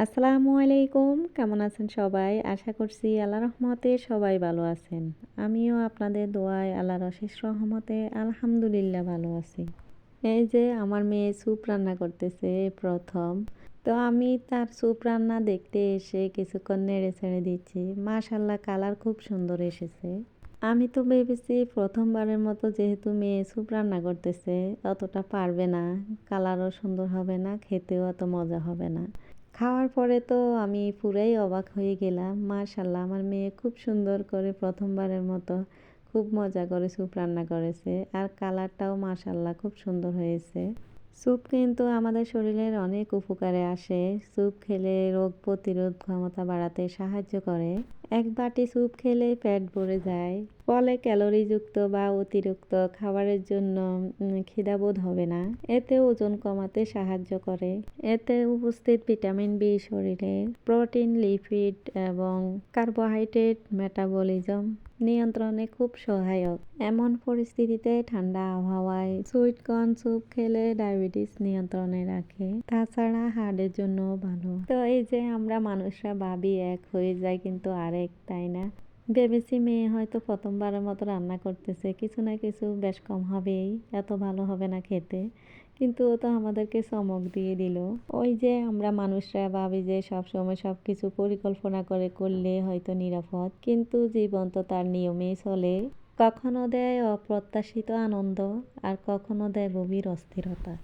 আসসালামু আলাইকুম, কেমন আছেন সবাই? আশা করছি আল্লাহর রহমতে সবাই ভালো আছেন। আমিও আপনাদের দোয়ায় আল্লাহর অশেষ রহমতে আলহামদুলিল্লাহ ভালো আছি। এই যে আমার মেয়ে স্যুপ রান্না করতেছে প্রথম। তো আমি তার স্যুপ রান্না দেখতে এসে কিছুক্ষণ নেড়ে ছেড়ে দিচ্ছি। মাশাআল্লাহ, কালার খুব সুন্দর এসেছে। আমি তো ভেবেছি প্রথমবারের মতো যেহেতু মেয়ে স্যুপ রান্না করতেছে অতটা পারবে না, কালারও সুন্দর হবে না, খেতেও অত মজা হবে না। খাওয়ার পরে তো আমি পুরাই অবাক হয়ে গেলাম। মাশাআল্লাহ, আমার মেয়ে খুব সুন্দর করে প্রথমবারের মতো খুব মজা করে স্যুপ রান্না করেছে। আর কালারটাও মাশাআল্লাহ খুব সুন্দর হয়েছে। স্যুপ কিন্তু আমাদের শরীরের অনেক উপকারে আসে। স্যুপ খেলে রোগ প্রতিরোধ ক্ষমতা বাড়াতে সাহায্য করে। এক বাটি স্যুপ খেলে পেট ভরে যায়। ফলে ক্যালোরিযুক্ত বা অতিরিক্ত খাবারের জন্য খিদাবোধ হবে না। এতে ওজন কমাতে সাহায্য করে। এতে উপস্থিত ভিটামিন বি শরীরে প্রোটিন, লিপিড এবং কার্বোহাইড্রেট মেটাবলিজম নিয়ন্ত্রণে খুব সহায়ক। এমন পরিস্থিতিতে ঠান্ডা আবহাওয়ায় সুইট কর্ন স্যুপ খেলে ডায়াবেটিস নিয়ন্ত্রণে রাখে। তাছাড়া হার্টের জন্যও ভালো। তো এই যে আমরা মানুষরা ভাবি এক হয়ে যায় কিন্তু আরেক, তাই না? ভেবেছি মেয়ে হয়তো প্রথমবারের মতো রান্না করতেছে, কিছু না কিছু বেশ কম হবেই, এত ভালো হবে না খেতে। কিন্তু ও তো আমাদেরকে চমক দিয়ে দিল। ওই যে আমরা মানুষরা ভাবি যে সবসময় সবকিছু পরিকল্পনা করে করলে হয়তো নিরাপদ, কিন্তু জীবন তো তার নিয়মেই চলে। কখনো দেয় অপ্রত্যাশিত আনন্দ, আর কখনো দেয় গভীর অস্থিরতা।